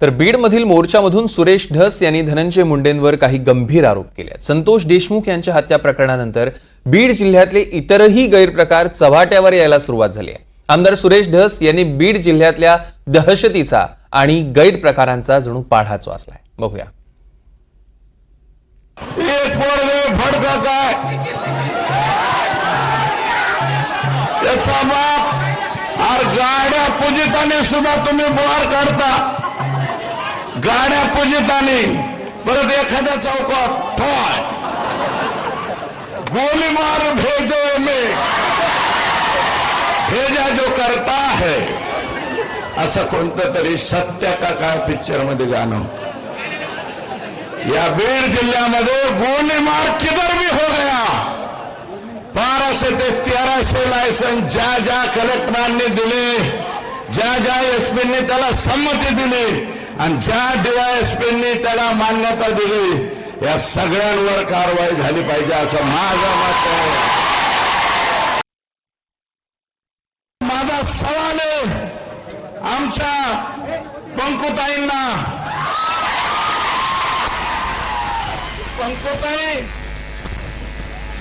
तर बीडमधील मोर्चामधून सुरेश धस यांनी धनंजय मुंडेंवर काही गंभीर आरोप केले आहेत। संतोष देशमुख यांच्या हत्या प्रकरणानंतर बीड जिल्ह्यातले इतरही गैरप्रकार चव्हाट्यावर यायला सुरुवात झाली आहे। आमदार सुरेश धस यांनी बीड जिल्ह्यातल्या दहशतीचा आणि गैरप्रकारांचा जणू पाढाच वाचलाय। बघूया। एक फडका काय त्याचा बाप और गाड्या पूजिताने सुद्धा तुम्ही बोहार काढता, गाड्या पूजिताने परत एखाद्या चौकात ठोय गोली मार भेजो में भेजा जो करता है, असं कोणतं तरी सत्य का काय पिक्चर मध्ये गाणं। या बीड जिल्ह्यामध्ये गोली मार किधर भी हो गया। 1200 ते 1300 लायसन ज्या ज्या कलेक्टरांनी दिले, ज्या ज्या एसपींनी त्याला संमती दिली आणि ज्या डीवायएसपींनी त्याला मान्यता दिली, या सगळ्यांवर कारवाई झाली पाहिजे असं माझं मत आहे। माझा सवाल आहे आमच्या पंकुताईंना, पंकुताई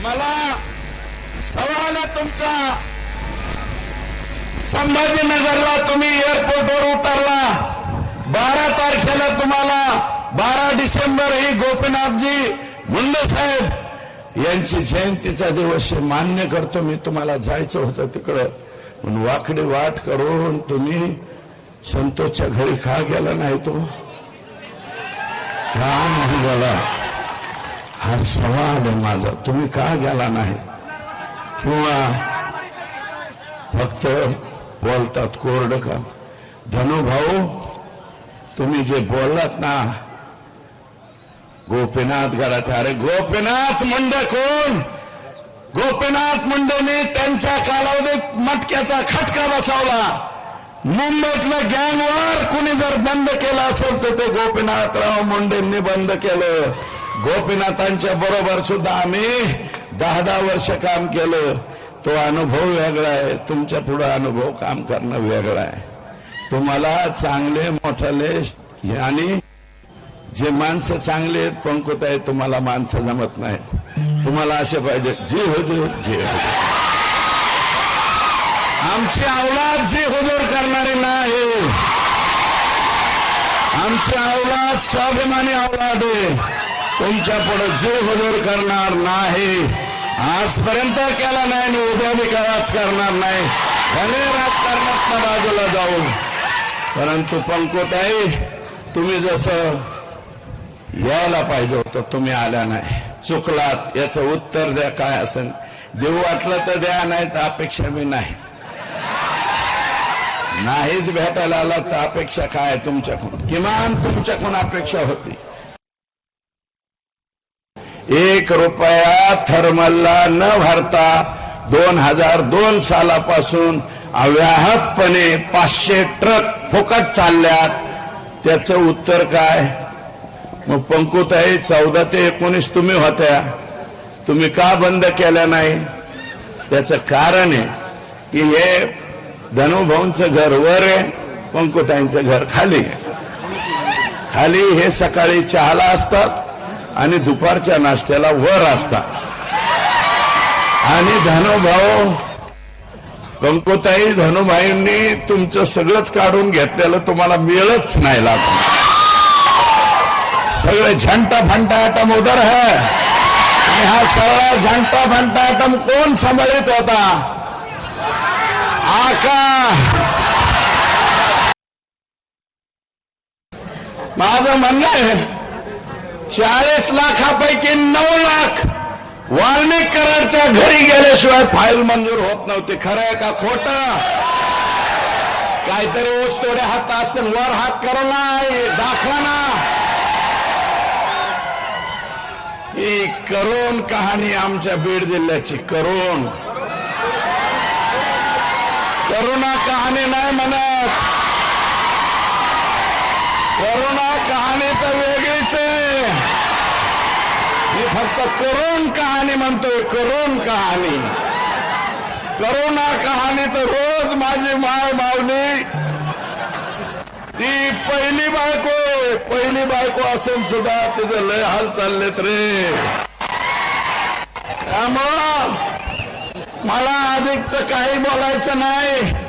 मला सवाल आहे तुमचा। संभाजीनगरला तुम्ही एअरपोर्टवर उतरला, 12 तारखेला तुम्हाला 12 डिसेंबर ही गोपीनाथजी मुंडे साहेब यांची जयंतीचा दिवस मान्य करतो मी, तुम्हाला जायचं होतं तिकडं, पण वाकडी वाट करून तुम्ही संतोषच्या घरी का गेला नाही? तो का नाही गेला हा सवाल आहे माझा। तुम्ही का गेला नाही? किंवा फक्त बोलतात कोरडं का? धनु भाऊ, तुम्ही जे बोललात ना गोपीनाथ गडाचे, अरे गोपीनाथ मुंडे कोण? गोपीनाथ मुंडेंनी त्यांच्या कालावधीत मटक्याचा खटका बसवला। मुंबईतलं गँगवॉर कुणी जर बंद केलं असेल तर ते गोपीनाथराव मुंडेंनी बंद केलं। गोपीनाथांच्या बरोबर सुद्धा आम्ही 10-10 वर्ष काम केलं। तो अनुभव वेगळा आहे, तुमच्या पुढे अनुभव काम करणं वेगळं आहे। तुम्हाला चांगले मोठाले आणि जे माणसं चांगले आहेत पंकुताई, तुम्हाला माणसं जमत नाहीत, तुम्हाला असे पाहिजे जी हुजूर जी हुजूर। आमची औलाद जी हुजूर करणारी नाही, आमची औलाद स्वाभिमानी औलाद आहे, तुमच्या पुढे जी हुजूर करणार नाही। आजपर्यंत केला नाही आणि उद्या बी कराच करणार नाही, भले राजकारणात बाजूला जाऊ। परंतु पंकुताई, तुम्ही जसं यायला पाहिजे होतं तुम्ही आल्या नाही, चुकलात। याचं उत्तर द्या, काय असेल देऊ वाटलं तर द्या, नाही तर अपेक्षा मी नाही। नाहीच भेटायला आला तर अपेक्षा काय तुमच्याकडून? किमान तुमच्याकडून अपेक्षा होती 1 रुपया थर्मलला न भरता 2002 सालापासून अव्याहतपणे 500 ट्रक फुकट चालल्यात, त्याचं उत्तर काय? मग पंकुताई 14 ते 19 तुम्ही होत्या, तुम्ही का बंद केल्या नाही? त्याचं कारण आहे की हे धनुभाऊंचं घर वर आहे, पंकुताईंचं घर खाली आहे। खाली हे सकाळी चहाला असतात आणि दुपारच्या नाश्त्याला वर असतात। आणि धनुभाऊ पंकुताई, धनुभाईंनी तुमचं सगळंच काढून घेतलेलं तुम्हाला मिळच नाही लागलं। सगळे झंटा फंटा आटम उधर है, आणि हा सगळा झंटा फंटा आटम कोण सांभाळित होता? आका। माझं म्हणणं आहे 40 लाखापैकी 9 लाख वाल्मिक कराडच्या घरी गेल्याशिवाय फाईल मंजूर होत नव्हती। खरं आहे का खोटं? काहीतरी ऊस तोडे हात असतील, वर हात करू नाही, दाखवा ना। ही करोन कहाणी आमच्या बीड जिल्ह्याची, करोना कहाणी नाही म्हणत, करोना कहाणी तर वेगळीच आहे। मी फक्त करोन कहाणी म्हणतोय, करोन कहाणी। करोना कहाणी तर रोज माझी माय माऊली ती पहिली बायको असून सुद्धा तिचं लय हाल चाललेत रे. त्यामुळं मला अधिकच काही बोलायचं नाही.